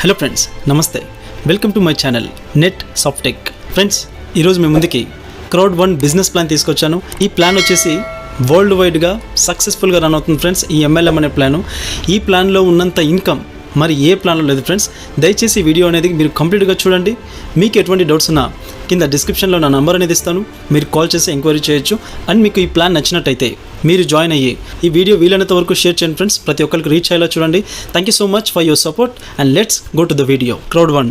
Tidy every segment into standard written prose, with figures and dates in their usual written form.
Hello friends, నమస్తే. Welcome to my channel net Softech. Friends, ఈరోజు మీ ముందుకి Crowd1 బిజినెస్ ప్లాన్ తీసుకొచ్చాను. ఈ ప్లాన్ వచ్చేసి వరల్డ్ వైడ్గా సక్సెస్ఫుల్గా రన్ అవుతుంది ఫ్రెండ్స్. ఈ MLM అనే ప్లాను, ఈ ప్లాన్లో ఉన్నంత ఇన్కమ్ మరి ఏ ప్లాన్లో లేదు ఫ్రెండ్స్. దయచేసి ఈ వీడియో అనేది మీరు కంప్లీట్గా చూడండి. మీకు ఎటువంటి డౌట్స్ ఉన్నా కింద డిస్క్రిప్షన్లో నా నంబర్ అనేది ఇస్తాను, మీరు కాల్ చేసి ఎంక్వైరీ చేయొచ్చు. అండ్ మీకు ఈ ప్లాన్ నచ్చినట్టయితే మీరు జాయిన్ అయ్యి ఈ వీడియో వీలైనంత వరకు షేర్ చేయండి ఫ్రెండ్స్. ప్రతి ఒక్కరికి రీచ్ అయ్యేలా చూడండి. Thank you so much for your support and let's go to the video. Crowd1,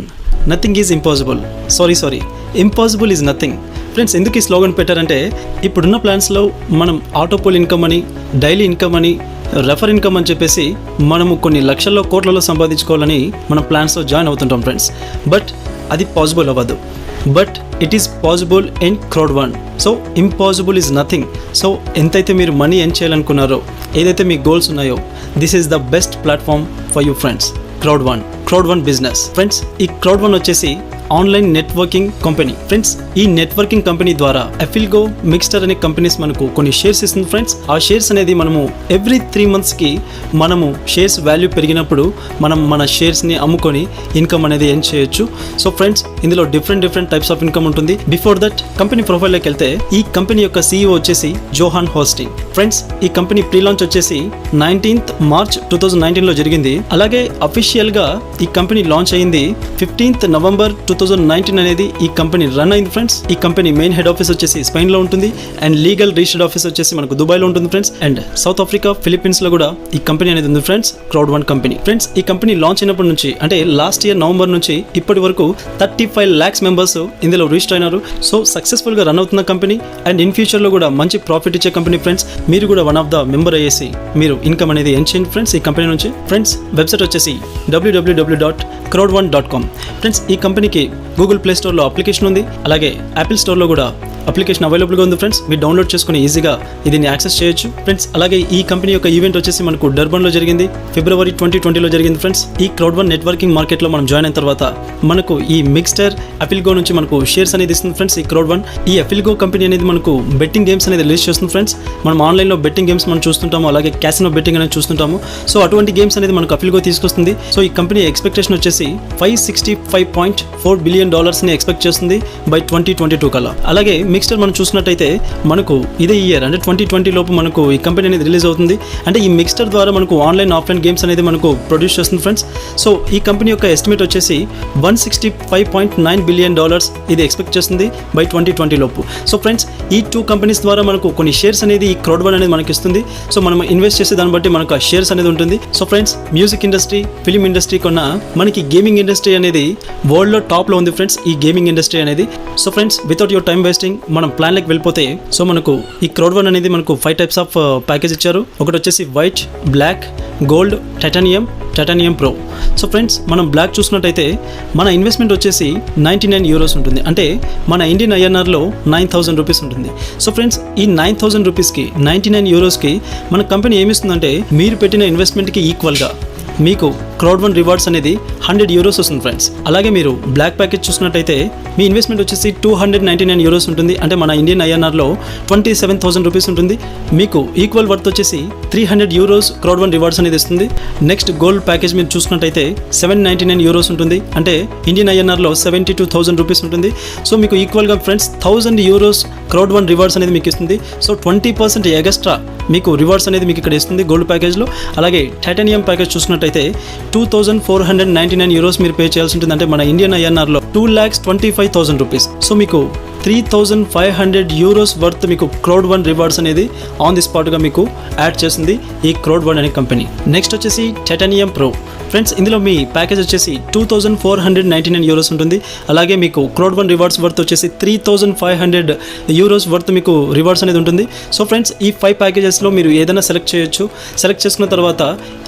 nothing is impossible. Sorry impossible is nothing. Friends, ఎందుకు ఈ స్లోగన్ పెట్టారంటే ఇప్పుడున్న ప్లాన్స్లో మనం ఆటోపోల్ ఇన్కమ్ అని, డైలీ ఇన్కమ్ అని, రెఫర్ ఇన్కమ్ అని చెప్పేసి మనము కొన్ని లక్షల్లో కోట్లలో సంపాదించుకోవాలని మనం ప్లాన్స్లో జాయిన్ అవుతుంటాం ఫ్రెండ్స్. బట్ అది పాసిబుల్ అవ్వదు. But it is possible in Crowd1. So impossible is nothing. So ఎంతైతే మీరు మనీ ఎర్న్ చేయాలనుకున్నారో, ఏదైతే మీ గోల్స్ ఉన్నాయో, this is the best platform for you friends. Crowd1 business. Friends, ఈ Crowd1 వచ్చేసి ఆన్లైన్ నెట్వర్కింగ్ కంపెనీ ఫ్రెండ్స్. ఈ networking company ద్వారా అఫిల్గో, మిక్స్టర్ అనే companies మనకు కొన్ని షేర్స్ ఇస్తుంది ఫ్రెండ్స్. ఆ షేర్స్ అనేది మనము ఎవ్రీ 3 monthsకి మనము షేర్స్ వాల్యూ పెరిగినప్పుడు మనం మన షేర్స్ని అమ్ముకొని ఇన్కమ్ అనేది ఎర్న్ చేయొచ్చు. సో ఫ్రెండ్స్, ఇందులో డిఫరెంట్ టైప్స్ ఆఫ్ ఇన్కమ్ ఉంటుంది. బిఫోర్ దట్ కంపెనీ ప్రొఫైల్లోకి వెళ్తే ఈ కంపెనీ యొక్క CEO వచ్చేసి జోహాన్ హోస్టింగ్ ఫ్రెండ్స్. ఈ కంపెనీ ప్రీ లాంచ్ వచ్చేసి 19th March 2019లో జరిగింది. అలాగే అఫీషియల్గా ఈ కంపెనీ లాంచ్ అయింది 15th November 2019 అనేది ఈ కంపెనీ రన్ అయింది ఫ్రెండ్స్. ఈ కంపెనీ మెయిన్ హెడ్ ఆఫీస్ వచ్చేసి స్పెయిన్లో ఉంటుంది అండ్ లీగల్ రిజిస్టర్డ్ ఆఫీస్ వచ్చేసి మనకు దుబాయ్లో ఉంటుంది ఫ్రెండ్స్. అండ్ సౌత్ ఆఫ్రికా, ఫిలిప్పీన్స్లో కూడా ఈ కంపెనీ అనేది ఉంది ఫ్రెండ్స్. Crowd1 company friends. ఈ కంపెనీ లాంచ్ అయినప్పటి నుంచి అంటే లాస్ట్ ఇయర్ నవంబర్ నుంచి ఇప్పటి వరకు 35 lakhs మెంబర్స్ ఇందులో రిజిస్టర్ అయినారు. సో సక్సెస్ఫుల్గా రన్ అవుతున్న కంపెనీ అండ్ ఇన్ ఫ్యూచర్లో కూడా మంచి ప్రాఫిట్ ఇచ్చే కంపెనీ ఫ్రెండ్స్. మీరు కూడా వన్ ఆఫ్ ద మెంబర్ అయ్యేసి మీరు ఇన్కమ్ అనేది ఎర్న్ చేయండి ఫ్రెండ్స్ ఈ కంపెనీ నుంచి. ఫ్రెండ్స్, వెబ్సైట్ వచ్చేసి www.crowd1.com ఫ్రెండ్స్. ఈ కంపెనీకి గూగుల్ ప్లే స్టోర్లో అప్లికేషన్ ఉంది, అలాగే యాపిల్ స్టోర్లో కూడా అప్లికేషన్ అవైలబుల్గా ఉంది ఫ్రెండ్స్. మీరు డౌన్లోడ్ చేసుకుని ఈజీగా దీన్ని యాక్సెస్ చేయొచ్చు ఫ్రెండ్స్. అలాగే ఈ కంపెనీ యొక్క ఈవెంట్ వచ్చేసి మనకు డర్బన్లో జరిగింది, February 2020లో జరిగింది ఫ్రెండ్స్. ఈ Crowd1 నెట్వర్కింగ్ మార్కెట్లో మనం జాయిన్ అయిన తర్వాత మనకు ఈ మిక్స్టర్, అఫిల్గో నుంచి మనకు షేర్స్ అనేది ఇస్తుంది ఫ్రెండ్స్ ఈ Crowd1. ఈ అఫిల్గో కంపెనీ అనేది మనకు బెట్టింగ్ గేమ్స్ అనేది రిలీజ్ చేస్తుంది ఫ్రెండ్స్. మనం ఆన్లైన్లో బెట్టింగ్ గేమ్స్ మనం చూస్తుంటాము, అలాగే క్యాసినో బెట్టింగ్ అనేది చూస్తుంటాము. సో అటువంటి గేమ్స్ అనేది మనకు అఫిల్గో తీసుకొస్తుంది. సో ఈ కంపెనీ ఎక్స్పెక్టేషన్ వచ్చేసి $565.4 billion ఎక్స్పెక్ట్ చేస్తుంది బై 2022 కల్లా. అలాగే మిక్స్టర్ మనం చూసినట్టయితే మనకు ఇదే ఇయర్ అంటే 2020 లోపు మనకు ఈ కంపెనీ అనేది రిలీజ్ అవుతుంది. అంటే ఈ మిక్స్టర్ ద్వారా మనకు ఆన్లైన్, ఆఫ్లైన్ గేమ్స్ అనేది మనకు ప్రొడ్యూస్ చేస్తుంది ఫ్రెండ్స్. సో ఈ కంపెనీ యొక్క ఎస్టిమేట్ వచ్చేసి $165.9 billion ఇది ఎక్స్పెక్ట్ చేస్తుంది బై 2020 లోపు. సో ఫ్రెండ్స్, ఈ 2 కంపెనీస్ ద్వారా మనకు కొన్ని షేర్స్ అనేది ఈ Crowd1 అనేది మనకి ఇస్తుంది. సో మనం ఇన్వెస్ట్ చేసే దాన్ని బట్టి మనకు ఆ షేర్స్ అనేది ఉంటుంది. So friends, music industry, film industry కొన్న మనకి గేమింగ్ ఇండస్ట్రీ అనేది వరల్డ్లో టాప్లో ఉంది ఫ్రెండ్స్ ఈ గేమింగ్ ఇండస్ట్రీ అనేది. So friends, without your time wasting మనం ప్లాన్లోకి వెళ్ళిపోతే, సో మనకు ఈ Crowd1 అనేది మనకు 5 types ఆఫ్ ప్యాకేజ్ ఇచ్చారు. ఒకటి వచ్చేసి white, black, gold, titanium pro. So friends, మనం బ్లాక్ చూసినట్టయితే మన ఇన్వెస్ట్మెంట్ వచ్చేసి €99 ఉంటుంది. అంటే మన ఇండియన్ INRలో 9,000 రూపీస్ ఉంటుంది. సో ఫ్రెండ్స్, ఈ 9,000 రూపీస్కి, €99కి మన కంపెనీ ఏమిస్తుందంటే మీరు పెట్టిన ఇన్వెస్ట్మెంట్కి ఈక్వల్గా మీకు Crowd1 రివార్డ్స్ అనేది €100 వస్తుంది ఫ్రెండ్స్. అలాగే మీరు బ్లాక్ ప్యాకేజ్ చూసినట్టయితే మీ ఇన్వెస్ట్మెంట్ వచ్చేసి €299 ఉంటుంది. అంటే మన ఇండియన్ INRలో 27,000 రూపీస్ ఉంటుంది. మీకు ఈక్వల్ వర్త్ వచ్చేసి €300 Crowd1 రివార్డ్స్ అనేది ఇస్తుంది. నెక్స్ట్ గోల్డ్ ప్యాకేజ్ మీరు చూసుకున్నట్టయితే €799 ఉంటుంది. అంటే ఇండియన్ INRలో 72,000 రూపీస్ ఉంటుంది. సో మీకు ఈక్వల్గా ఫ్రెండ్స్ €1,000 Crowd1 రివార్డ్స్ అనేది మీకు ఇస్తుంది. సో 20% ఎగస్ట్రా మీకు రివార్డ్స్ అనేది మీకు ఇక్కడ ఇస్తుంది గోల్డ్ ప్యాకేజ్లో. అలాగే టైటానియం ప్యాకేజ్ చూసినట్టయితే €2,499 మీరు పే చేయాల్సి ఉంటుంది. అంటే మన ఇండియన్ INRలో 2,25,000 రూపీస్. సో మీకు €3,500 వర్త్ మీకు Crowd1 రివార్డ్స్ అనేది ఆన్ ది స్పాట్గా మీకు యాడ్ చేసింది ఈ Crowd1 అనే కంపెనీ. నెక్స్ట్ వచ్చేసి టైటానియం ప్రో ఫ్రెండ్స్. ఇందులో మీ ప్యాకేజ్ వచ్చేసి €2,499 ఉంటుంది. అలాగే మీకు Crowd1 రివార్డ్స్ వర్త్ వచ్చేసి €3,500 వర్త్ మీకు రివార్డ్స్ అనేది ఉంటుంది. సో ఫ్రెండ్స్, ఈ 5 ప్యాకేజెస్లో మీరు ఏదైనా సెలెక్ట్ చేయొచ్చు. సెలెక్ట్ చేసుకున్న తర్వాత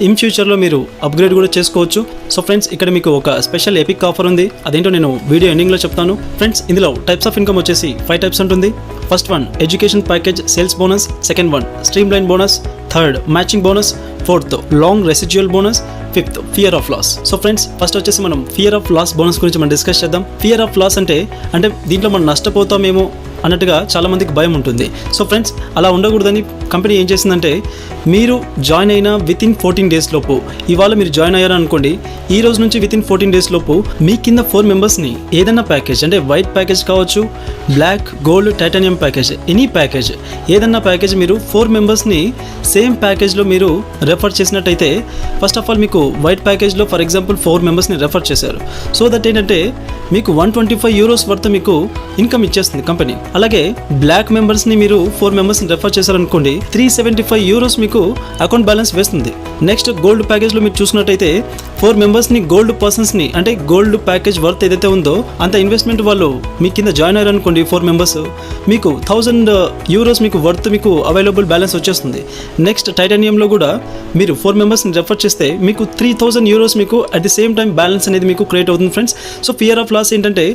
ఇన్ ఫ్యూచర్లో మీరు అప్గ్రేడ్ కూడా చేసుకోవచ్చు. సో ఫ్రెండ్స్, ఇక్కడ మీకు ఒక స్పెషల్ ఎపిక్ ఆఫర్ ఉంది. అదేంటో నేను వీడియో ఎండింగ్లో చెప్తాను ఫ్రెండ్స్. ఇందులో టైప్స్ ఆఫ్ ఇన్కమ్ వచ్చేసి 5 types ఉంటుంది. First one education package sales bonus, second one stream line bonus, third matching bonus, fourth long residual bonus, fifth fear of loss. So friends, first వచ్చేసి మనం fear of loss bonus గురించి మనం discuss చేద్దాం. Fear of loss అంటే దీంట్లో మనం నష్టపోతామేమో అన్నట్టుగా చాలామందికి భయం ఉంటుంది. సో ఫ్రెండ్స్, అలా ఉండకూడదని కంపెనీ ఏం చేసిందంటే, మీరు జాయిన్ అయిన వితిన్ 14 days లోపు, ఇవాళ మీరు జాయిన్ అయ్యారు అనుకోండి, ఈ రోజు నుంచి వితిన్ 14 days లోపు మీ కింద 4 మెంబర్స్ని ఏదైనా ప్యాకేజ్, అంటే వైట్ ప్యాకేజ్ కావచ్చు, black, gold, titanium package, any package, ఏదన్నా ప్యాకేజ్ మీరు 4 మెంబర్స్ని సేమ్ ప్యాకేజ్లో మీరు రెఫర్ చేసినట్టయితే, ఫస్ట్ ఆఫ్ ఆల్ మీకు వైట్ ప్యాకేజ్లో ఫర్ ఎగ్జాంపుల్ 4 మెంబర్స్ని రెఫర్ చేశారు. సో దట్ ఏంటంటే మీకు 125 euros వర్త్ మీకు ఇన్కమ్ ఇచ్చేస్తుంది కంపెనీ. అలాగే బ్లాక్ మెంబర్స్ని మీరు 4 మెంబర్స్ని రెఫర్ చేశారనుకోండి, 375 euros మీకు అకౌంట్ బ్యాలెన్స్ వేస్తుంది. నెక్స్ట్ గోల్డ్ ప్యాకేజ్లో మీరు చూసినట్టయితే 4 మెంబర్స్ని గోల్డ్ పర్సన్స్ని, అంటే గోల్డ్ ప్యాకేజ్ వర్త్ ఏదైతే ఉందో అంత ఇన్వెస్ట్మెంట్ వాళ్ళు మీ కింద జాయిన్ అయ్యారు అనుకోండి, 4 మెంబర్స్, మీకు 1000 euros మీకు వర్త్ మీకు అవైలబుల్ బ్యాలెన్స్ వచ్చేస్తుంది. నెక్స్ట్ టైటానియంలో కూడా మీరు 4 మెంబర్స్ని రెఫర్ చేస్తే మీకు 3000 euros మీకు at the same time balance అనేది మీకు క్రియేట్ అవుతుంది friends. So fear of loss ఏంటంటే,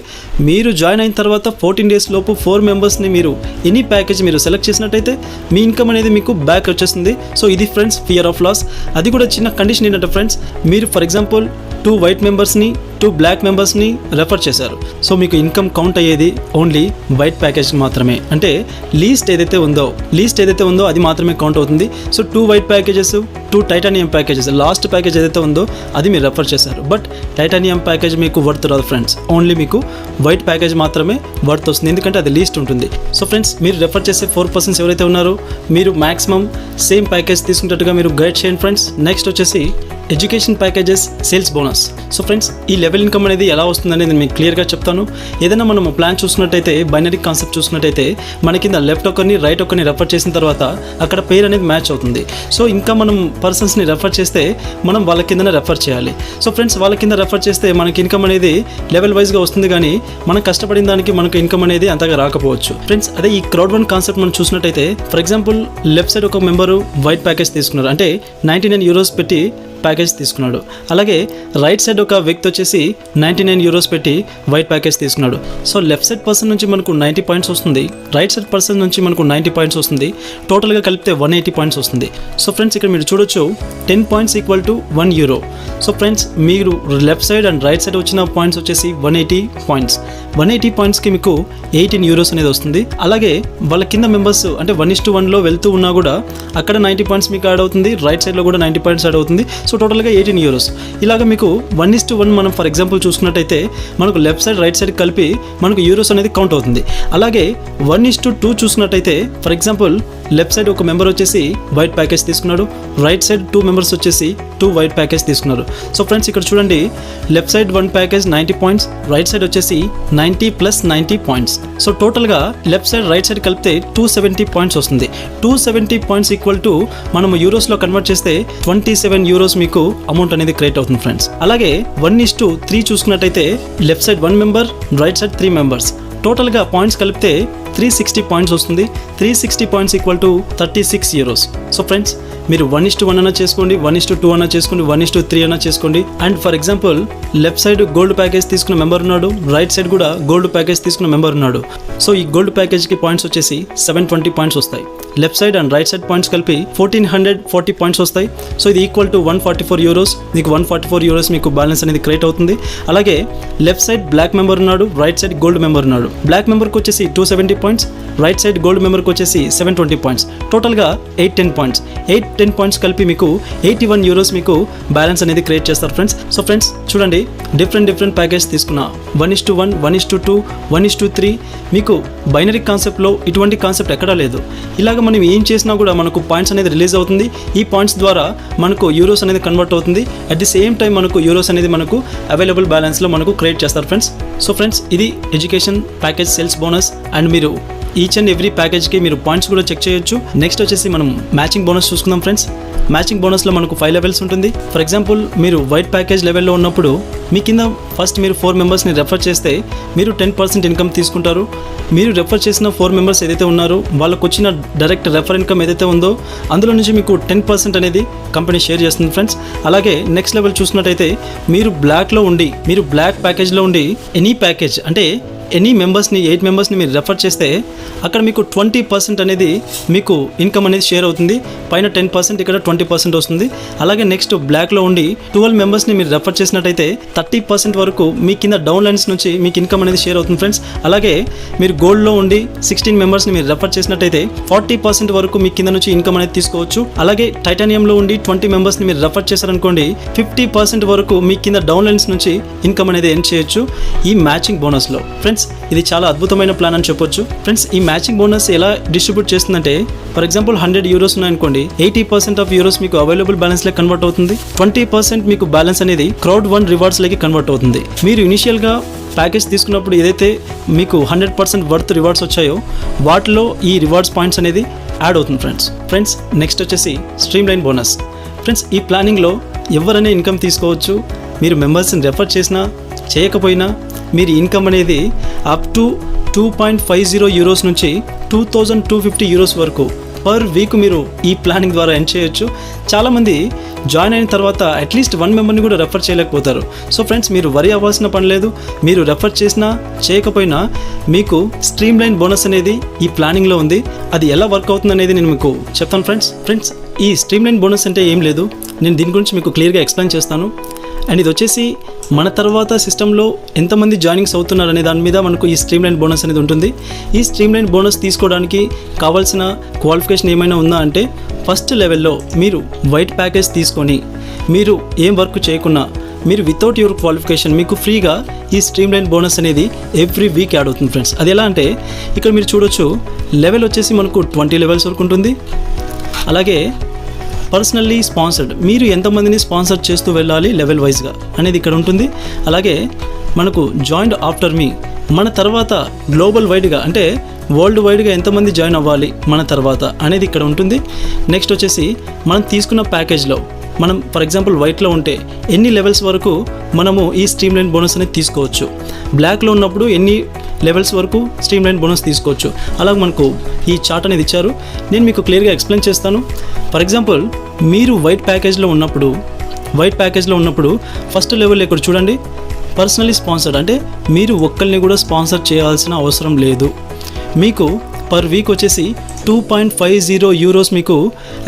మీరు జాయిన్ అయిన తర్వాత 14 days లోపు 4 మెంబర్స్ని మీరు ఎనీ ప్యాకేజ్ మీరు సెలెక్ట్ చేసినట్టయితే మీ ఇన్కమ్ అనేది మీకు బ్యాక్ వచ్చేస్తుంది. సో ఇది ఫ్రెండ్స్ ఫియర్ ఆఫ్ లాస్. అది కూడా చిన్న కండిషన్ ఏంటంటే ఫ్రెండ్స్, మీరు ఫర్ ఎగ్జాంపుల్ 2 వైట్ మెంబర్స్ని 2 బ్లాక్ మెంబర్స్ని రెఫర్ చేశారు. సో మీకు ఇన్కమ్ కౌంట్ అయ్యేది ఓన్లీ వైట్ ప్యాకేజ్ మాత్రమే. అంటే లీస్ట్ ఏదైతే ఉందో అది మాత్రమే కౌంట్ అవుతుంది. So 2 white packages, 2 titanium packages, last package ఏదైతే ఉందో అది మీరు రెఫర్ చేశారు. బట్ టైటానియం ప్యాకేజ్ మీకు వర్త్ రాదు ఫ్రెండ్స్, ఓన్లీ మీకు వైట్ ప్యాకేజ్ మాత్రమే వర్త్ వస్తుంది, ఎందుకంటే అది లీస్ట్ ఉంటుంది. సో ఫ్రెండ్స్, మీరు రెఫర్ చేసే 4 persons ఎవరైతే ఉన్నారో మీరు మ్యాక్సిమం సేమ్ ప్యాకేజ్ తీసుకున్నట్టుగా మీరు గైడ్ చేయండి ఫ్రెండ్స్. నెక్స్ట్ వచ్చేసి education packages, sales bonus. So friends, ఈ లెవెల్ ఇన్కమ్ అనేది ఎలా వస్తుంది అనేది నేను మీకు క్లియర్గా చెప్తాను. ఏదైనా మనం ప్లాన్ చూసుకున్నట్టయితే, బైనరీ కాన్సెప్ట్ చూసుకున్నట్టయితే, మన కింద లెఫ్ట్ ఒకరిని రైట్ ఒకరిని రెఫర్ చేసిన తర్వాత అక్కడ పేరు అనేది మ్యాచ్ అవుతుంది. సో ఇంకా మనం పర్సన్స్ని రెఫర్ చేస్తే మనం వాళ్ళ కిందనే రెఫర్ చేయాలి. సో ఫ్రెండ్స్, వాళ్ళ కింద రెఫర్ చేస్తే మనకి ఇన్కమ్ అనేది లెవెల్ వైజ్గా వస్తుంది, కానీ మనం కష్టపడిన దానికి మనకు ఇన్కమ్ అనేది అంతగా రాకపోవచ్చు ఫ్రెండ్స్. అదే ఈ క్రౌడ్ వన్ కాన్సెప్ట్ మనం చూసినట్టయితే, ఫర్ ఎగ్జాంపుల్ లెఫ్ట్ సైడ్ ఒక మెంబరు వైట్ ప్యాకేజ్ తీసుకున్నారు, అంటే 99 euros పెట్టి ప్యాకేజ్ తీసుకున్నాడు. అలాగే రైట్ సైడ్ ఒక వ్యక్తి వచ్చేసి 99 euros పెట్టి వైట్ ప్యాకేజ్ తీసుకున్నాడు. సో లెఫ్ట్ సైడ్ పర్సన్ నుంచి మనకు 90 points వస్తుంది, రైట్ సైడ్ పర్సన్ నుంచి మనకు 90 points వస్తుంది, టోటల్గా కలిపితే 180 points వస్తుంది. సో ఫ్రెండ్స్, ఇక్కడ మీరు చూడొచ్చు 10 points equal to 1 euro. So friends, మీరు left side and right side వచ్చిన పాయింట్స్ వచ్చేసి 180 points. 180 pointsకి మీకు 18 euros అనేది వస్తుంది. అలాగే వాళ్ళ కింద మెంబర్స్ అంటే 1:1లో వెళ్తూ ఉన్నా కూడా అక్కడ 90 points మీకు యాడ్ అవుతుంది, రైట్ సైడ్లో కూడా 90 points యాడ్ అవుతుంది. సో టోటల్గా 18 euros. ఇలాగ మీకు 1:1 మనం ఫర్ ఎగ్జాంపుల్ చూసుకున్నట్టయితే మనకు లెఫ్ట్ సైడ్ రైట్ సైడ్ కలిపి మనకు యూరోస్ అనేది కౌంట్ అవుతుంది. అలాగే 1:2 చూసుకున్నట్టయితే ఫర్ ఎగ్జాంపుల్ లెఫ్ట్ సైడ్ ఒక మెంబర్ వచ్చేసి వైట్ ప్యాకేజ్ తీసుకున్నాడు, రైట్ సైడ్ 2 members వచ్చేసి 2 వైట్ ప్యాకేజ్ తీసుకున్నారు. సో ఫ్రెండ్స్, ఇక్కడ చూడండి, left side 1 package 90 points, right side వచ్చేసి 90 + 90 points. సో టోటల్గా లెఫ్ట్ సైడ్ రైట్ సైడ్ కలిపితే 270 points వస్తుంది. 270 points ఈక్వల్ టు మనం యూరోస్లో కన్వర్ట్ చేస్తే 27 euros మీకు అమౌంట్ అనేది క్రియేట్ అవుతుంది ఫ్రెండ్స్. అలాగే 1:3 చూసుకున్నట్టయితే left side 1 member, right side 3 members, టోటల్గా పాయింట్స్ కలిపితే 360 points వస్తుంది. 360 points equal to 36 euros. So friends, మీరు 1:1 అన్నా చేసుకోండి, 1:2 అన్నా చేసుకోండి, 1:3 అన్నా చేసుకోండి. And for example left side gold package తీసుకున్న మెంబర్ ఉన్నాడు, రైట్ సైడ్ కూడా గోల్డ్ ప్యాకేజ్ తీసుకున్న మెంబర్ ఉన్నాడు. సో ఈ గోల్డ్ ప్యాకేజ్కి పాయింట్స్ వచ్చేసి 720 points వస్తాయి. Left side and right side points కలిపి 1440 points వస్తాయి. సో ఇది ఈక్వల్ టు 144 euros. మీకు 144 euros మీకు బ్యాలెన్స్ అనేది క్రియేట్ అవుతుంది. అలాగే లెఫ్ట్ సైడ్ బ్లాక్ మెంబర్ ఉన్నాడు, రైట్ సైడ్ గోల్డ్ మెంబర్ ఉన్నాడు. బ్లాక్ మెంబర్కి వచ్చేసి 270 points, రైట్ సైడ్ గోల్డ్ మెంబర్కి వచ్చేసి 720 points. టోటల్గా 810 points. 810 points కలిపి మీకు 81 euros మీకు బ్యాలెన్స్ అనేది క్రియేట్ చేస్తారు ఫ్రెండ్స్. సో ఫ్రెండ్స్, చూడండి, డిఫరెంట్ ప్యాకేజ్ తీసుకున్నా, 1:1, 1:2, 1:3. మీకు బైనరీ కాన్సెప్ట్లో ఇటువంటి కాన్సెప్ట్ ఎక్కడా లేదు. ఇలాగ మనం ఏం చేసినా కూడా మనకు పాయింట్స్ అనేది రిలీజ్ అవుతుంది. ఈ పాయింట్స్ ద్వారా మనకు యూరోస్ అనేది కన్వర్ట్ అవుతుంది. అట్ ది సేమ్ టైం మనకు యూరోస్ అనేది మనకు అవైలబుల్ బ్యాలెన్స్లో మనకు క్రియేట్ చేస్తారు ఫ్రెండ్స్. సో ఫ్రెండ్స్, ఇది education package sales bonus. And మీరు ఈచ్ అండ్ ఎవ్రీ ప్యాకేజ్కి మీరు పాయింట్స్ కూడా చెక్ చేయొచ్చు. నెక్స్ట్ వచ్చేసి మనం మ్యాచింగ్ బోనస్ చూసుకుందాం ఫ్రెండ్స్. మ్యాచింగ్ బోనస్లో మనకు 5 levels ఉంటుంది. ఫర్ ఎగ్జాంపుల్ మీరు వైట్ ప్యాకేజ్ లెవెల్లో ఉన్నప్పుడు మీ కింద ఫస్ట్ మీరు 4 membersని రెఫర్ చేస్తే మీరు 10% ఇన్కమ్ తీసుకుంటారు. మీరు రెఫర్ చేసిన 4 members ఏదైతే ఉన్నారో వాళ్ళకు వచ్చిన డైరెక్ట్ రెఫర్ ఇన్కమ్ ఏదైతే ఉందో అందులో నుంచి మీకు 10% అనేది కంపెనీ షేర్ చేస్తుంది ఫ్రెండ్స్. అలాగే నెక్స్ట్ లెవెల్ చూసినట్టయితే మీరు బ్లాక్ ప్యాకేజ్లో ఉండి ఎనీ ప్యాకేజ్ అంటే ఎనీ మెంబర్స్ని 8 మెంబర్స్ని మీరు రెఫర్ చేస్తే అక్కడ మీకు 20% అనేది మీకు ఇన్కమ్ అనేది షేర్ అవుతుంది. పైన 10%, ఇక్కడ 20% వస్తుంది. అలాగే నెక్స్ట్ బ్లాక్లో ఉండి 12 మెంబర్స్ని మీరు రెఫర్ చేసినట్టయితే 30% వరకు మీ కింద డౌన్ లైన్స్ నుంచి మీకు ఇన్కమ్ అనేది షేర్ అవుతుంది ఫ్రెండ్స్. అలాగే మీరు గోల్డ్లో ఉండి 16 మెంబర్స్ని మీరు రెఫర్ చేసినట్టయితే 40% వరకు మీ కింద నుంచి ఇన్కమ్ అనేది తీసుకోవచ్చు. అలాగే టైటానియంలో ఉండి 20 మెంబర్స్ని మీరు రెఫర్ చేశారనుకోండి 50% వరకు మీ కింద డౌన్ లైన్స్ నుంచి ఇన్కమ్ అనేది ఎర్న్ చేయొచ్చు ఈ మ్యాచింగ్ బోనస్లో. ఫ్రెండ్స్ ఇది చాలా అద్భుతమైన ప్లాన్ అని చెప్పొచ్చు. ఫ్రెండ్స్ ఈ మ్యాచింగ్ బోనస్ ఎలా డిస్ట్రిబ్యూట్ చేస్తుందంటే ఫర్ ఎగ్జాంపుల్ 100 యూరోస్ ఉన్నాయనుకోండి 80% ఆఫ్ యూరోస్ మీకు అవైలబుల్ బ్యాలెన్స్ లకి కన్వర్ట్ అవుతుంది. 20% మీకు బ్యాలెన్స్ అనేది Crowd1 రివార్డ్స్ లకి కన్వర్ట్ అవుతుంది. మీరు ఇనిషియల్గా ప్యాకేజ్ తీసుకున్నప్పుడు ఏదైతే మీకు 100% వర్త్ రివార్డ్స్ వచ్చాయో వాటిలో ఈ రివార్డ్స్ పాయింట్స్ అనేది యాడ్ అవుతుంది ఫ్రెండ్స్. నెక్స్ట్ వచ్చేసి స్ట్రీమ్ లైన్ బోనస్. ఫ్రెండ్స్ ఈ ప్లానింగ్లో ఎవరైనా ఇన్కమ్ తీసుకోవచ్చు. మీరు మెంబర్స్ని రెఫర్ చేసినా చేయకపోయినా మీరు ఇన్కమ్ అనేది అప్ టు 2.50 యూరోస్ నుంచి 2250 యూరోస్ వరకు పర్ వీక్ మీరు ఈ ప్లానింగ్ ద్వారా ఎర్న్ చేయొచ్చు. చాలామంది జాయిన్ అయిన తర్వాత అట్లీస్ట్ 1 మెంబర్ని కూడా రెఫర్ చేయలేకపోతారు. సో ఫ్రెండ్స్ మీరు వరి అవ్వాల్సిన పని లేదు. మీరు రెఫర్ చేసినా చేయకపోయినా మీకు స్ట్రీమ్ లైన్ బోనస్ అనేది ఈ ప్లానింగ్లో ఉంది. అది ఎలా వర్క్ అవుతుంది అనేది నేను మీకు చెప్తాను ఫ్రెండ్స్. ఈ స్ట్రీమ్ లైన్ బోనస్ అంటే ఏం లేదు, నేను దీని గురించి మీకు క్లియర్గా ఎక్స్ప్లెయిన్ చేస్తాను. అండ్ ఇది వచ్చేసి మన తర్వాత సిస్టంలో ఎంతమంది జాయినింగ్స్ అవుతున్నారు అనే దాని మీద మనకు ఈ స్ట్రీమ్ లైన్ బోనస్ అనేది ఉంటుంది. ఈ స్ట్రీమ్ లైన్ బోనస్ తీసుకోవడానికి కావాల్సిన క్వాలిఫికేషన్ ఏమైనా ఉందా అంటే ఫస్ట్ లెవెల్లో మీరు వైట్ ప్యాకేజ్ తీసుకొని మీరు ఏం వర్క్ చేయకున్నా మీరు వితౌట్ యువర్ క్వాలిఫికేషన్ మీకు ఫ్రీగా ఈ స్ట్రీమ్ లైన్ బోనస్ అనేది ఎవ్రీ వీక్ యాడ్ అవుతుంది ఫ్రెండ్స్. అది ఎలా అంటే ఇక్కడ మీరు చూడొచ్చు లెవెల్ వచ్చేసి మనకు 20 లెవెల్స్ వరకు ఉంటుంది. అలాగే పర్సనల్లీ స్పాన్సర్డ్ మీరు ఎంతమందిని స్పాన్సర్ చేస్తూ వెళ్ళాలి లెవెల్ వైజ్గా అనేది ఇక్కడ ఉంటుంది. అలాగే మనకు జాయిన్డ్ ఆఫ్టర్ మీ మన తర్వాత గ్లోబల్ వైడ్గా అంటే వరల్డ్ వైడ్గా ఎంతమంది జాయిన్ అవ్వాలి మన తర్వాత అనేది ఇక్కడ ఉంటుంది. నెక్స్ట్ వచ్చేసి మనం తీసుకున్న ప్యాకేజ్లో మనం ఫర్ ఎగ్జాంపుల్ వైట్లో ఉంటే ఎన్ని లెవెల్స్ వరకు మనము ఈ స్ట్రీమ్ లైన్ బోనస్ అనేది తీసుకోవచ్చు, బ్లాక్లో ఉన్నప్పుడు ఎన్ని లెవెల్స్ వరకు స్ట్రీమ్ లైన్ బోనస్ తీసుకోవచ్చు. అలాగే మనకు ఈ చార్ట్ అనేది ఇచ్చారు, నేను మీకు క్లియర్గా ఎక్స్ప్లెయిన్ చేస్తాను. ఫర్ ఎగ్జాంపుల్ మీరు వైట్ ప్యాకేజ్లో ఉన్నప్పుడు ఫస్ట్ లెవెల్ ఇక్కడ చూడండి పర్సనలీ స్పాన్సర్డ్ అంటే మీరు ఒక్కరిని కూడా స్పాన్సర్ చేయాల్సిన అవసరం లేదు. మీకు పర్ వీక్ వచ్చేసి 2.50 యూరోస్ మీకు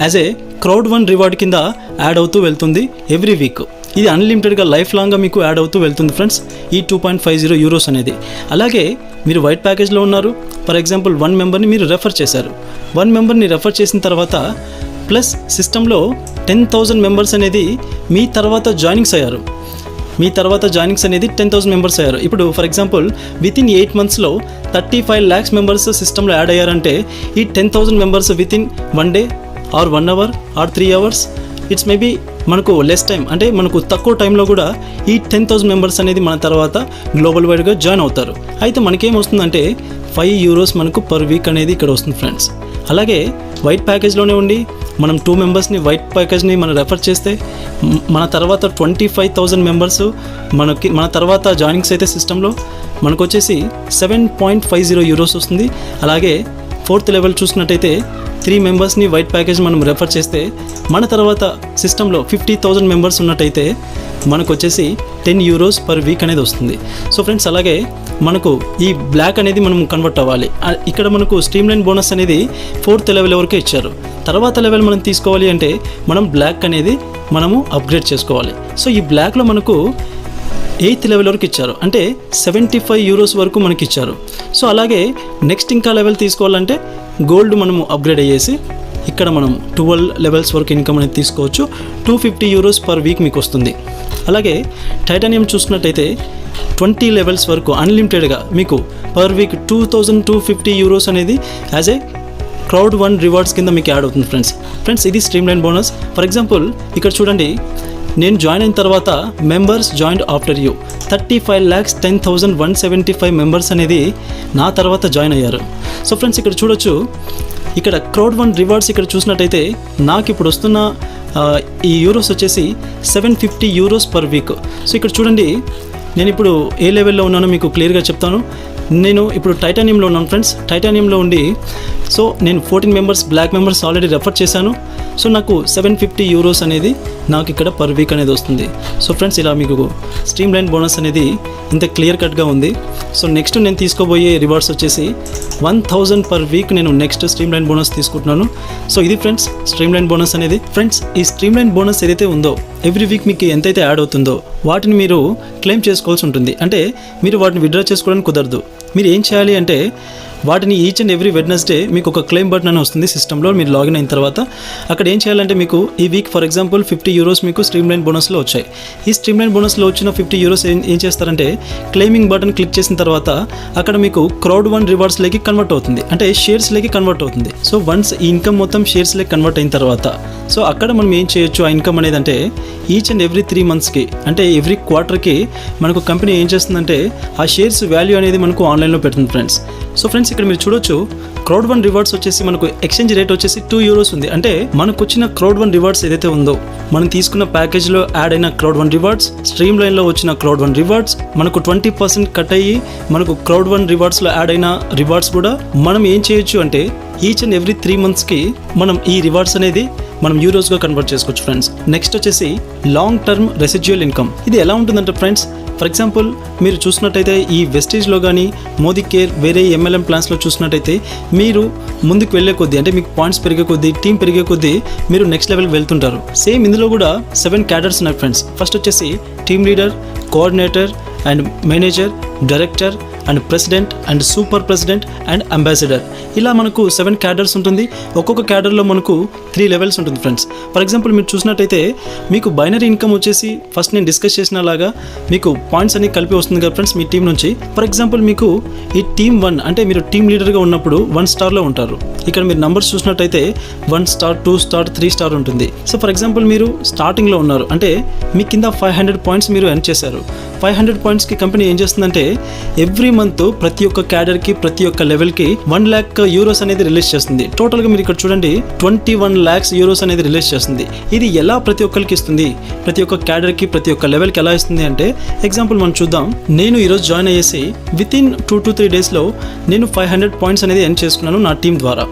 యాజ్ ఏ Crowd1 రివార్డ్ కింద యాడ్ అవుతూ వెళ్తుంది ఎవ్రీ వీక్. ఇది అన్లిమిటెడ్గా లైఫ్ లాంగ్గా మీకు యాడ్ అవుతూ వెళ్తుంది ఫ్రెండ్స్ ఈ 2.50 యూరోస్ అనేది. అలాగే మీరు వైట్ ప్యాకేజ్లో ఉన్నారు, ఫర్ ఎగ్జాంపుల్ 1 మెంబర్ని మీరు రెఫర్ చేశారు. 1 మెంబర్ని రెఫర్ చేసిన తర్వాత ప్లస్ సిస్టంలో 10,000 మెంబర్స్ అనేది మీ తర్వాత జాయినింగ్స్ అయ్యారు. 10,000 మెంబర్స్ అయ్యారు. ఇప్పుడు ఫర్ ఎగ్జాంపుల్ వితిన్ 8 మంత్స్లో 35 lakhs మెంబర్స్ సిస్టంలో యాడ్ అయ్యారంటే ఈ 10,000 members within 1 day or 1 hour or 3 hours it's maybe మనకు లెస్ టైం అంటే మనకు తక్కువ టైంలో కూడా ఈ 10,000 మెంబర్స్ అనేది మన తర్వాత గ్లోబల్ వైడ్గా జాయిన్ అవుతారు. అయితే మనకేం వస్తుందంటే 5 యూరోస్ మనకు పర్ వీక్ అనేది ఇక్కడ వస్తుంది ఫ్రెండ్స్. అలాగే వైట్ ప్యాకేజ్లోనే ఉండి మనం 2 మెంబర్స్ని వైట్ ప్యాకేజ్ని మనం రెఫర్ చేస్తే మన తర్వాత 25,000 మెంబర్స్ మన తర్వాత జాయినింగ్స్ అయితే సిస్టంలో మనకు వచ్చేసి 7.50 యూరోస్ వస్తుంది. అలాగే 4th లెవెల్ చూసుకున్నట్టయితే 3 మెంబర్స్ని వైట్ ప్యాకేజ్ మనం రెఫర్ చేస్తే మన తర్వాత సిస్టంలో 50,000 మెంబర్స్ ఉన్నట్టయితే మనకు వచ్చేసి 10 యూరోస్ పర్ వీక్ అనేది వస్తుంది. సో ఫ్రెండ్స్ అలాగే మనకు ఈ బ్లాక్ అనేది మనం కన్వర్ట్ అవ్వాలి. ఇక్కడ మనకు స్ట్రీమ్ లైన్ బోనస్ అనేది 4th లెవెల్ వరకే ఇచ్చారు. తర్వాత లెవెల్ మనం తీసుకోవాలి అంటే మనం బ్లాక్ అనేది మనము అప్గ్రేడ్ చేసుకోవాలి. సో ఈ బ్లాక్లో మనకు 8th లెవెల్ వరకు ఇచ్చారు, అంటే 75 యూరోస్ వరకు మనకి ఇచ్చారు. సో అలాగే నెక్స్ట్ ఇంకా లెవెల్ తీసుకోవాలంటే గోల్డ్ మనము అప్గ్రేడ్ అయ్యేసి ఇక్కడ మనం 12 లెవెల్స్ వరకు ఇన్కమ్ అనేది తీసుకోవచ్చు. 250 యూరోస్ పర్ వీక్ మీకు వస్తుంది. అలాగే టైటానియం చూసుకున్నట్టయితే 20 లెవెల్స్ వరకు అన్లిమిటెడ్గా మీకు పర్ వీక్ 2,250 యూరోస్ అనేది యాజ్ ఏ Crowd1 రివార్డ్స్ కింద మీకు యాడ్ అవుతుంది ఫ్రెండ్స్. ఇది stream line bonus. For example ఇక్కడ చూడండి నేను జాయిన్ అయిన తర్వాత members joined after you 35,10,175 members అనేది నా తర్వాత జాయిన్ అయ్యారు. సో ఫ్రెండ్స్ ఇక్కడ చూడొచ్చు ఇక్కడ Crowd1 రివార్డ్స్ ఇక్కడ చూసినట్టయితే నాకు ఇప్పుడు వస్తున్న ఈ యూరోస్ వచ్చేసి 750 యూరోస్ పర్ వీక్. సో ఇక్కడ చూడండి నేను ఇప్పుడు ఏ లెవెల్లో ఉన్నానో మీకు క్లియర్గా చెప్తాను. నేను ఇప్పుడు టైటానియంలో ఉన్నాను ఫ్రెండ్స్. టైటానియంలో ఉండి సో నేను 14 members black members already refer చేశాను. సో నాకు 750 యూరోస్ అనేది నాకు ఇక్కడ పర్ వీక్ అనేది వస్తుంది. సో ఫ్రెండ్స్, ఇలా మీకు స్ట్రీమ్ లైన్ బోనస్ అనేది ఇంత క్లియర్ కట్గా ఉంది. సో నెక్స్ట్ నేను తీసుకోబోయే రివార్డ్స్ వచ్చేసి 1000 పర్ వీక్ నేను నెక్స్ట్ స్ట్రీమ్ లైన్ బోనస్ తీసుకుంటున్నాను. సో ఇది ఫ్రెండ్స్ స్ట్రీమ్ లైన్ బోనస్ అనేది. ఫ్రెండ్స్, ఈ స్ట్రీమ్ లైన్ బోనస్ ఏదైతే ఉందో ఎవ్రీ వీక్ మీకు ఎంతైతే యాడ్ అవుతుందో వాటిని మీరు క్లెయిమ్ చేసుకోవాల్సి ఉంటుంది. అంటే మీరు వాటిని విత్డ్రా చేసుకోవడానికి కుదరదు. మీరు ఏం చేయాలి అంటే వాటిని ఈచ్ అండ్ ఎవ్రీ వెడ్నెస్డే మీకు ఒక క్లెయిమ్ బటన్ అని వస్తుంది సిస్టంలో. మీరు లాగిన్ అయిన తర్వాత అక్కడ ఏం చేయాలంటే మీకు ఈ వీక్ ఫర్ ఎగ్జాంపుల్ 50 యూరోస్ మీకు స్ట్రీమ్ లైన్ బోనస్లో వచ్చాయి. ఈ స్ట్రీమ్ లైన్ బోనస్లో వచ్చిన 50 యూరోస్ ఏం చేస్తారంటే క్లెయిమింగ్ బటన్ క్లిక్ చేసిన తర్వాత అక్కడ మీకు క్రౌడ్ వన్ రివార్డ్స్లోకి కన్వర్ట్ అవుతుంది, అంటే షేర్స్లోకి కన్వర్ట్ అవుతుంది. సో వన్స్ ఈ ఇన్కమ్ మొత్తం షేర్స్లోకి కన్వర్ట్ అయిన తర్వాత సో అక్కడ మనం ఏం చేయొచ్చు ఆ ఇన్కమ్ అనేది అంటే ఈచ్ అండ్ ఎవ్రీ 3 మంత్స్కి అంటే ఎవ్రీ క్వార్టర్కి మనకు కంపెనీ ఏం చేస్తుందంటే ఆ షేర్స్ వాల్యూ అనేది మనకు ఆన్లైన్లో పెడుతుంది ఫ్రెండ్స్. సో ఫ్రెండ్స్, ఇక్కడ మీరు చూడొచ్చు క్రౌడ్ వన్ రివార్డ్స్ వచ్చేసి మనకు ఎక్స్చేంజ్ రేట్ వచ్చేసి 2 యూరోస్ ఉంది. అంటే మనకు వచ్చిన క్రౌడ్ వన్ రివార్డ్స్ ఏదైతే ఉందో మనం తీసుకున్న ప్యాకేజ్లో యాడ్ అయిన క్రౌడ్ వన్ రివార్డ్స్, స్ట్రీమ్ లైన్లో వచ్చిన క్రౌడ్ వన్ రివార్డ్స్ మనకు 20% కట్ అయ్యి మనకు క్రౌడ్ వన్ రివార్డ్స్లో యాడ్ అయిన రివార్డ్స్ కూడా మనం ఏం చేయొచ్చు అంటే ఈచ్ అండ్ ఎవ్రీ 3 మంత్స్కి మనం ఈ రివార్డ్స్ అనేది మనం యూరోస్గా కన్వర్ట్ చేసుకోవచ్చు ఫ్రెండ్స్. నెక్స్ట్ వచ్చేసి లాంగ్ టర్మ్ రెసిడ్యువల్ ఇన్కమ్. ఇది ఎలా ఉంటుందంటే ఫ్రెండ్స్, ఫర్ ఎగ్జాంపుల్ మీరు చూసినట్టయితే ఈ వెస్టేజ్లో కానీ మోదీ కేర్ వేరే MLM ప్లాన్స్లో చూసినట్టయితే మీరు ముందుకు వెళ్ళే కొద్దీ అంటే మీకు పాయింట్స్ పెరిగే కొద్దీ టీం పెరిగే కొద్దీ మీరు నెక్స్ట్ లెవెల్కి వెళ్తుంటారు. సేమ్ ఇందులో కూడా 7 క్యాడర్స్ ఉన్నాయి ఫ్రెండ్స్. ఫస్ట్ వచ్చేసి team leader, coordinator and manager, director and president and super president and ambassador. ఇలా మనకు 7 క్యాడర్స్ ఉంటుంది. ఒక్కొక్క క్యాడర్లో మనకు 3 లెవెల్స్ ఉంటుంది ఫ్రెండ్స్. ఫర్ ఎగ్జాంపుల్ మీరు చూసినట్టయితే మీకు బైనరీ ఇన్కమ్ వచ్చేసి ఫస్ట్ నేను డిస్కస్ చేసినలాగా మీకు పాయింట్స్ అన్ని కలిపి వస్తుంది కదా ఫ్రెండ్స్ మీ టీం నుంచి. ఫర్ ఎగ్జాంపుల్ మీకు ఈ టీమ్ 1 అంటే మీరు టీమ్ లీడర్గా ఉన్నప్పుడు 1 స్టార్లో ఉంటారు. ఇక్కడ మీరు నంబర్స్ చూసినట్టయితే 1 స్టార్, 2 స్టార్, 3 స్టార్ ఉంటుంది. సో ఫర్ ఎగ్జాంపుల్ మీరు స్టార్టింగ్లో ఉన్నారు అంటే మీ కింద 500 పాయింట్స్ మీరు ఎర్న్ చేశారు. 500 పాయింట్స్కి కంపెనీ ఏం చేస్తుందంటే ఎవ్రీ మంత్ ప్రతి ఒక్క క్యాడర్కి ప్రతి ఒక్క లెవెల్కి 1 lakh యూరోస్ అనేది రిలీజ్ చేస్తుంది. టోటల్గా మీరు ఇక్కడ చూడండి 21 lakhs యూరోస్ అనేది రిలీజ్ చేస్తుంది. ఇది ఎలా ప్రతి ఒక్కరికి ఇస్తుంది, ప్రతి ఒక్క క్యాడర్కి ప్రతి ఒక్క లెవెల్కి ఎలా ఇస్తుంది అంటే ఎగ్జాంపుల్ మనం చూద్దాం. నేను ఈరోజు జాయిన్ అయ్యేసి వితిన్ 2 to 3 డేస్లో నేను 500 పాయింట్స్ అనేది ఎర్న్ చేసుకున్నాను నా టీం ద్వారా.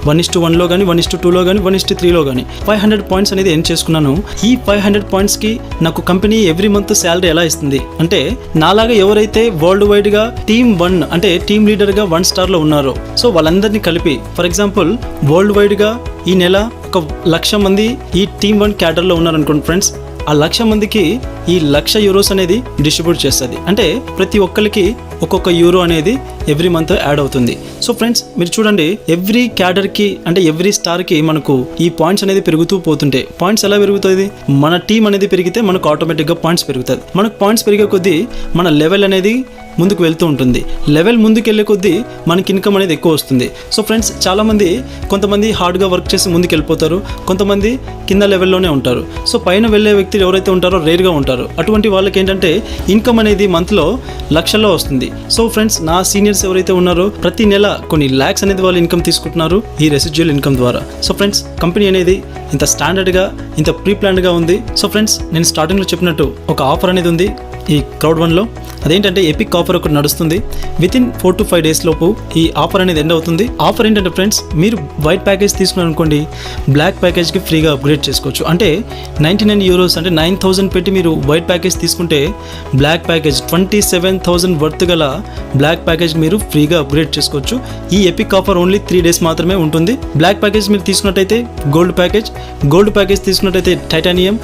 1:1లో కానీ 1:2లో కానీ 1:3లో కానీ 500 పాయింట్స్ అనేది ఎర్న్ చేసుకున్నాను. ఈ 500 పాయింట్స్కి నాకు కంపెనీ ఎవ్రీ మంత్ శాలరీ ఎలా ఇస్తుంది అంటే నాలాగా ఎవరైతే వరల్డ్ వైడ్గా టీమ్ 1 అంటే టీమ్ లీడర్గా 1 స్టార్లో ఉన్నారో సో వాళ్ళందరినీ కలిపి ఫర్ ఎగ్జాంపుల్ వరల్డ్ వైడ్గా ఈ నెల 1,00,000 మంది ఈ టీమ్ 1 క్యాడర్లో ఉన్నారనుకోండి ఫ్రెండ్స్. ఆ 1,00,000 మందికి ఈ 1,00,000 యూరోస్ అనేది డిస్ట్రిబ్యూట్ చేస్తుంది. అంటే ప్రతి ఒక్కరికి ఒక్కొక్క యూరో అనేది ఎవ్రీ మంత్ యాడ్ అవుతుంది. సో ఫ్రెండ్స్ మీరు చూడండి ఎవ్రీ క్యాడర్కి అంటే ఎవ్రీ స్టార్కి మనకు ఈ పాయింట్స్ అనేది పెరుగుతూ పోతుంటే పాయింట్స్ ఎలా పెరుగుతుంది, మన టీం అనేది పెరిగితే మనకు ఆటోమేటిక్గా పాయింట్స్ పెరుగుతుంది. మనకు పాయింట్స్ పెరిగే కొద్దీ మన లెవెల్ అనేది ముందుకు వెళ్తూ ఉంటుంది. లెవెల్ ముందుకు వెళ్ళే కొద్దీ మనకి ఇన్కమ్ అనేది ఎక్కువ వస్తుంది. సో ఫ్రెండ్స్ చాలామంది కొంతమంది హార్డ్గా వర్క్ చేసి ముందుకు వెళ్ళిపోతారు, కొంతమంది కింద లెవెల్లోనే ఉంటారు. సో పైన వెళ్ళే వ్యక్తులు ఎవరైతే ఉంటారో రేర్గా ఉంటారు. అటువంటి వాళ్ళకి ఏంటంటే ఇన్కమ్ అనేది మంత్లో లక్షల్లో వస్తుంది. సో ఫ్రెండ్స్ నా సీనియర్స్ ఎవరైతే ఉన్నారో ప్రతి నెల కొన్ని lakhs అనేది వాళ్ళు ఇన్కమ్ తీసుకుంటున్నారు ఈ రెసిడ్యువల్ ఇన్కమ్ ద్వారా. సో ఫ్రెండ్స్ కంపెనీ అనేది ఇంత స్టాండర్డ్గా ఇంత ప్రీ ప్లాన్డ్గా ఉంది. సో ఫ్రెండ్స్ నేను స్టార్టింగ్లో చెప్పినట్టు ఒక ఆఫర్ అనేది ఉంది ఈ క్రౌడ్ వన్లో. అదేంటంటే ఎపిక్ ఆఫర్ ఒకటి నడుస్తుంది. వితిన్ 4 to 5 days లోపు ఈ ఆఫర్ అనేది ఎండ్ అవుతుంది. ఆఫర్ ఏంటంటే ఫ్రెండ్స్ మీరు వైట్ ప్యాకేజ్ తీసుకున్నారు అనుకోండి బ్లాక్ ప్యాకేజ్కి ఫ్రీగా అప్గ్రేడ్ చేసుకోవచ్చు. అంటే 99 యూరోస్ అంటే 9,000 పెట్టి మీరు వైట్ ప్యాకేజ్ తీసుకుంటే బ్లాక్ ప్యాకేజ్ 27,000 వర్త్ గల బ్లాక్ ప్యాకేజ్ మీరు ఫ్రీగా అప్గ్రేడ్ చేసుకోవచ్చు. ఈ ఎపిక్ ఆఫర్ ఓన్లీ 3 days మాత్రమే ఉంటుంది. బ్లాక్ ప్యాకేజ్ మీరు తీసుకున్నట్టయితే గోల్డ్ ప్యాకేజ్ తీసుకున్నట్టయితే టైటానియం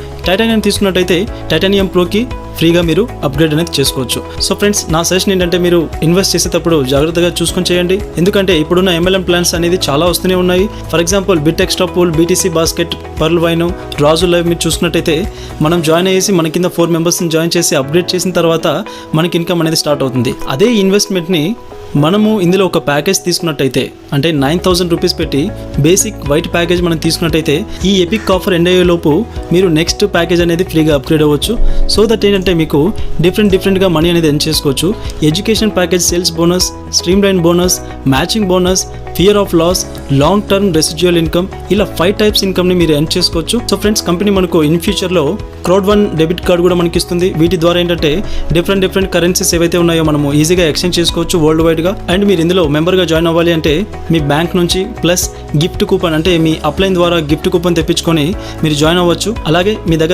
తీసుకున్నట్టయితే టైటానియం ప్రోకి ఫ్రీగా మీరు అప్గ్రేడ్ అనేది చేసుకోవచ్చు. సో ఫ్రెండ్స్ నా సజెషన్ ఏంటంటే మీరు ఇన్వెస్ట్ చేసేటప్పుడు జాగ్రత్తగా చూసుకొని చేయండి. ఎందుకంటే ఇప్పుడున్న MLM ప్లాన్స్ అనేది చాలా వస్తూనే ఉన్నాయి. For example bit extra pool, BTC basket, pearl wine, Raju live మీరు చూసుకున్నట్టయితే మనం జాయిన్ అయ్యేసి మన కింద 4 మెంబర్స్ని జాయిన్ చేసి అప్గ్రేడ్ చేసిన తర్వాత మనకి ఇన్కమ్ అనేది స్టార్ట్ అవుతుంది. అదే ఇన్వెస్ట్మెంట్ని మనము ఇందులో ఒక ప్యాకేజ్ తీసుకున్నట్టయితే అంటే 9,000 రూపీస్ పెట్టి బేసిక్ వైట్ ప్యాకేజ్ మనం తీసుకున్నట్టయితే ఈ ఎపిక్ ఆఫర్ ఎండ్ అయ్యేలోపు మీరు నెక్స్ట్ ప్యాకేజ్ అనేది ఫ్రీగా అప్గ్రేడ్ అవ్వచ్చు. సో దట్ ఏంటంటే ఏంటంటే మీకు డిఫరెంట్గా మనీ అనేది ఎర్న్ చేసుకోవచ్చు. Education package, sales bonus, stream line bonus, matching bonus, fear of loss, long term residual income, ఇలా 5 టైప్స్ ఇన్కమ్ని మీరు ఎర్న్ చేసుకోవచ్చు. సో ఫ్రెండ్స్, కంపెనీ మనకు ఇన్ ఫ్యూచర్లో Crowd1 డెబిట్ కార్డ్ కూడా మనకి ఇస్తుంది. వీటి ద్వారా ఏంటంటే డిఫరెంట్ కరెన్సీస్ ఏవైతే ఉన్నాయో మనము ఈజీగా ఎక్స్చేంజ్ చేసుకోవచ్చు వరల్డ్ వైడ్గా. అండ్ మీరు ఇందులో మెంబర్గా జాయిన్ అవ్వాలి అంటే మీ బ్యాంక్ నుంచి ప్లస్ గిఫ్ట్ కూపన్, అంటే మీ అప్లైన్ ద్వారా గిఫ్ట్ కూపన్ తెప్పించుకొని మీరు జాయిన్ అవ్వచ్చు. అలాగే మీ దగ్గర